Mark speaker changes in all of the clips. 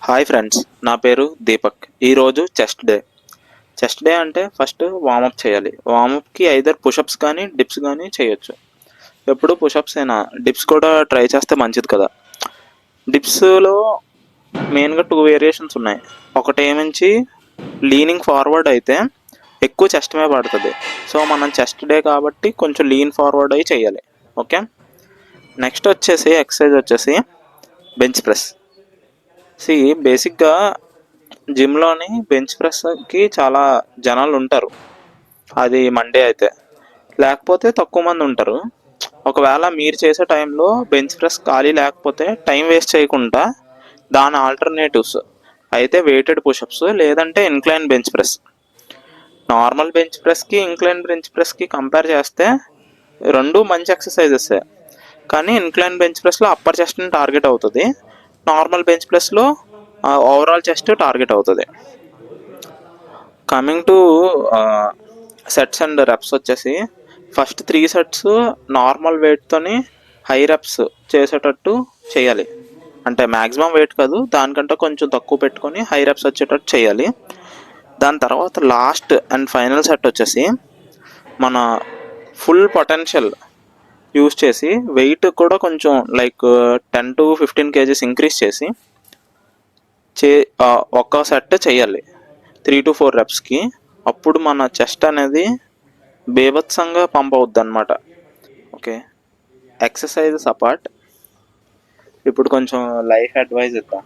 Speaker 1: Hi friends, నా పేరు దీపక్. ఈరోజు చెస్ట్ డే అంటే ఫస్ట్ వార్మప్ చేయాలి. వార్మప్కి ఐదర్ పుషప్స్ కానీ డిప్స్ కానీ చేయొచ్చు. ఎప్పుడు పుషప్స్ అయినా డిప్స్ కూడా ట్రై చేస్తే మంచిది కదా. డిప్స్లో మెయిన్గా టూ వేరియేషన్స్ ఉన్నాయి. ఒకటి ఏమించి లీనింగ్ ఫార్వర్డ్ అయితే ఎక్కువ చెస్ట్ మీద పడుతుంది. సో మనం చెస్ట్ డే కాబట్టి కొంచెం లీన్ ఫార్వర్డ్ అయ్యి చేయాలి. ఓకే, నెక్స్ట్ వచ్చేసి ఎక్సర్సైజ్ వచ్చేసి బెంచ్ ప్రెస్. బేసిక్గా జిమ్లోని బెంచ్ ప్రెస్కి చాలా జనాలు ఉంటారు. అది మండే అయితే, లేకపోతే తక్కువ మంది ఉంటారు. ఒకవేళ మీరు చేసే టైంలో బెంచ్ ప్రెస్ ఖాళీ లేకపోతే టైం వేస్ట్ చేయకుండా దాని ఆల్టర్నేటివ్స్ అయితే వెయిటెడ్ పుషప్స్ లేదంటే incline bench press. Normal bench ప్రెస్కి ఇంక్లైన్ బెంచ్ ప్రెస్కి కంపేర్ చేస్తే రెండు మంచి ఎక్సర్సైజెస్, కానీ ఇంక్లైన్ బెంచ్ ప్రెస్లో అప్పర్ చెస్ట్ని టార్గెట్ అవుతుంది, నార్మల్ బెంచ్ ప్రెస్లో ఓవరాల్ చెస్ట్ టార్గెట్ అవుతుంది. Coming to sets and reps వచ్చేసి ఫస్ట్ 3 సెట్స్ నార్మల్ వెయిట్తోని హై రెప్స్ చేసేటట్టు చేయాలి. అంటే మ్యాక్సిమం వెయిట్ కాదు, దానికంటే కొంచెం తక్కువ పెట్టుకొని హై రెప్స్ వచ్చేటట్టు చేయాలి. దాని తర్వాత లాస్ట్ అండ్ ఫైనల్ సెట్ వచ్చేసి మన ఫుల్ పొటెన్షియల్ యూస్ చేసి వెయిట్ కూడా కొంచెం లైక్ 10 to 15 kgs ఇంక్రీజ్ చేసి ఒక్క సెట్ చేయాలి 3 to 4 రెప్స్కి. అప్పుడు మన చెస్ట్ అనేది బేభత్సంగా పంప్ అవుద్ది అనమాట. ఓకే, ఎక్సర్సైజెస్ అపార్ట్, ఇప్పుడు కొంచెం లైఫ్ అడ్వైజ్ ఇద్దాం.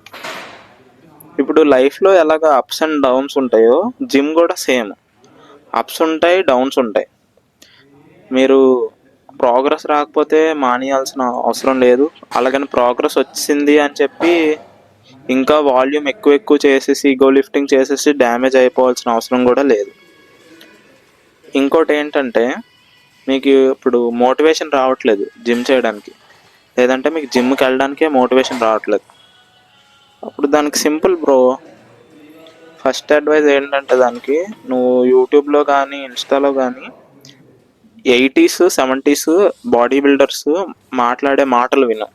Speaker 1: ఇప్పుడు లైఫ్లో ఎలాగ అప్స్ అండ్ డౌన్స్ ఉంటాయో జిమ్ కూడా సేమ్, అప్స్ ఉంటాయి, డౌన్స్ ఉంటాయి. మీరు ప్రోగ్రెస్ రాకపోతే మానేయాల్సిన అవసరం లేదు. అలాగని ప్రోగ్రెస్ వచ్చింది అని చెప్పి ఇంకా వాల్యూమ్ ఎక్కువ చేసేసి ఈగో లిఫ్టింగ్ చేసేసి డ్యామేజ్ అయిపోవాల్సిన అవసరం కూడా లేదు. ఇంకోటి ఏంటంటే, మీకు ఇప్పుడు మోటివేషన్ రావట్లేదు జిమ్ చేయడానికి, లేదంటే మీకు జిమ్కి వెళ్ళడానికే మోటివేషన్ రావట్లేదు. అప్పుడు దానికి సింపుల్ బ్రో, ఫస్ట్ అడ్వైజ్ ఏంటంటే దానికి నువ్వు యూట్యూబ్లో కానీ ఇన్స్టాలో కానీ 80s 70s బాడీ బిల్డర్స్ మాట్లాడే మాటలు విను.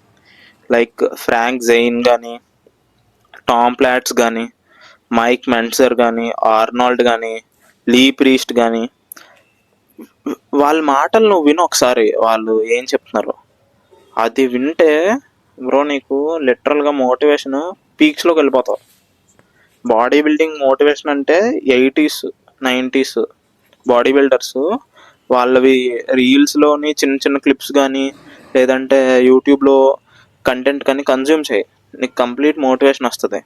Speaker 1: లైక్ ఫ్రాంక్ జైన్ కానీ, టామ్ ప్లాట్స్ కానీ, మైక్ మెంట్జర్ కానీ, ఆర్నాల్డ్ కానీ, లీ ప్రీస్ట్ కానీ, వాళ్ళ మాటలు నువ్వు విను ఒకసారి, వాళ్ళు ఏం చెప్తున్నారు. అది వింటే బ్రో నీకు లిటరల్గా మోటివేషన్ పీక్స్లోకి వెళ్ళిపోతావు. బాడీ బిల్డింగ్ మోటివేషన్ అంటే 80s 90s బాడీ బిల్డర్స్ వాళ్ళవి రీల్స్లోని చిన్న క్లిప్స్ కానీ లేదంటే యూట్యూబ్లో కంటెంట్ కానీ కన్జ్యూమ్ చేయి, నీకు కంప్లీట్ మోటివేషన్ వస్తుంది.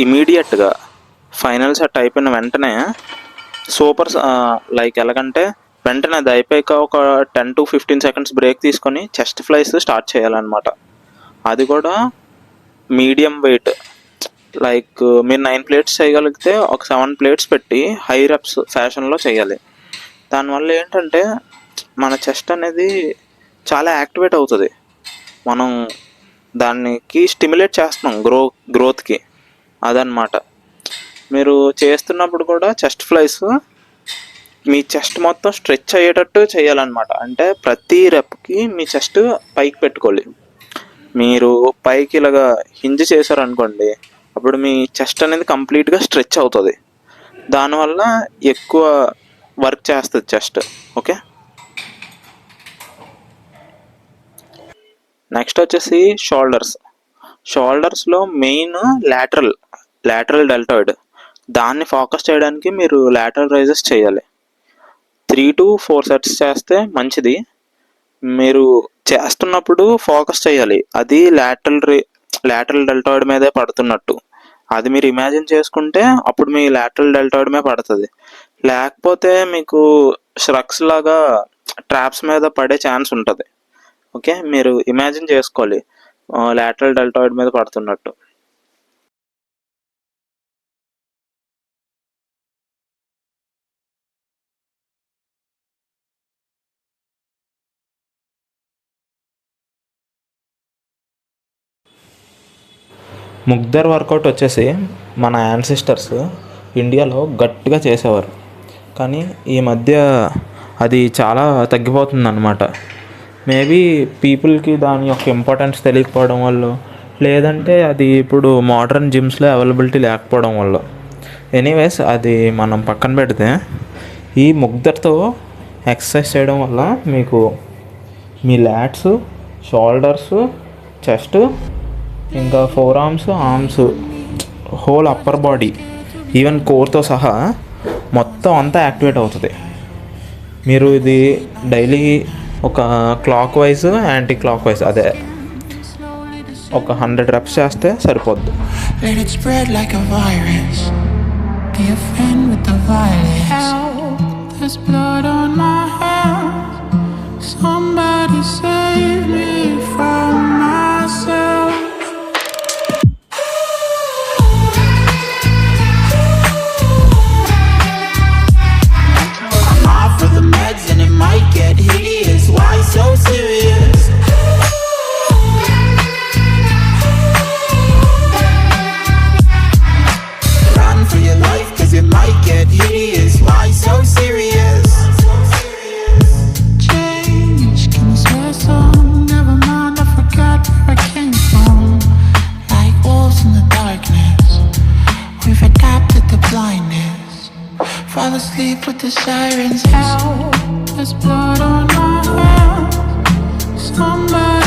Speaker 1: ఇమీడియట్గా ఫైనల్ సెట్ అయిపోయిన వెంటనే సూపర్ లైక్ ఎలాగంటే వెంటనే అది అయిపోయాక ఒక 10 to 15 seconds బ్రేక్ తీసుకొని చెస్ట్ ఫ్లైస్ స్టార్ట్ చేయాలన్నమాట. అది కూడా మీడియం వెయిట్, లైక్ మీరు 9 plates చేయగలిగితే ఒక 7 plates పెట్టి హై రెప్స్ ఫ్యాషన్లో చేయాలి. దానివల్ల ఏంటంటే మన చెస్ట్ అనేది చాలా యాక్టివేట్ అవుతుంది. మనం దానికి స్టిమ్యులేట్ చేస్తున్నాం గ్రోత్కి, అదనమాట. మీరు చేస్తున్నప్పుడు కూడా చెస్ట్ ఫ్లైస్ మీ చెస్ట్ మొత్తం స్ట్రెచ్ అయ్యేటట్టు చేయాలన్నమాట. అంటే ప్రతి రెప్కి మీ చెస్ట్ పైకి పెట్టుకోవాలి. మీరు పైకి ఇలాగా హింజ్ చేశారనుకోండి, అప్పుడు మీ చెస్ట్ అనేది కంప్లీట్గా స్ట్రెచ్ అవుతుంది. దానివల్ల ఎక్కువ వర్క్ చేస్తుంది చెస్ట్. ఓకే, నెక్స్ట్ వచ్చేసి షోల్డర్స్లో మెయిన్ లాటరల్ డెల్టాయిడ్, దాన్ని ఫోకస్ చేయడానికి మీరు లాటరల్ రైజెస్ చేయాలి. 3 to 4 sets చేస్తే మంచిది. మీరు చేస్తున్నప్పుడు ఫోకస్ చేయాలి, అది లాటరల్ డెల్టాయిడ్ మీదే పడుతున్నట్టు. అది మీరు ఇమాజిన్ చేసుకుంటే అప్పుడు మీ లాటరల్ డెల్టాయిడ్ మీద పడుతుంది. లేకపోతే మీకు ష్రక్స్ లాగా ట్రాప్స్ మీద పడే ఛాన్స్ ఉంటుంది. ఓకే, మీరు ఇమాజిన్ చేసుకోవాలి లాటరల్ డెల్టాయిడ్ మీద పడుతున్నట్టు. ముగ్దర్ వర్కౌట్ వచ్చేసి మన యాన్సిస్టర్స్ ఇండియాలో గట్టిగా చేసేవారు, కానీ ఈ మధ్య అది చాలా తగ్గిపోతుంది అన్నమాట. మేబీ పీపుల్కి దాని యొక్క ఇంపార్టెన్స్ తెలియకపోవడం వల్ల, లేదంటే అది ఇప్పుడు మోడర్న్ జిమ్స్లో అవైలబిలిటీ లేకపోవడం వల్ల. ఎనీవేస్ అది మనం పక్కన పెడితే, ఈ ముగ్ధర్తో ఎక్సర్సైజ్ చేయడం వల్ల మీకు మీ లాట్స్, షోల్డర్స్, చెస్ట్, ఇంకా forearms, whole upper body, even కోర్తో సహా మొత్తం అంతా యాక్టివేట్ అవుతుంది. మీరు ఇది డైలీ ఒక clockwise, anticlockwise, అదే ఒక 100 reps చేస్తే సరిపోద్ది.
Speaker 2: Let it spread like a virus. Be a friend with the violence. There's blood on my hands. Somebody save me from myself. I'm off of the meds and it might get hideous. Why so serious? Run for your life, cause it might get hideous. Why so serious? Change, can you swear some? Never mind, I forgot where I came from. Like wolves in the darkness, we've adapted to blindness. Fall asleep with the sirens out. There's blood on my hands. Somebody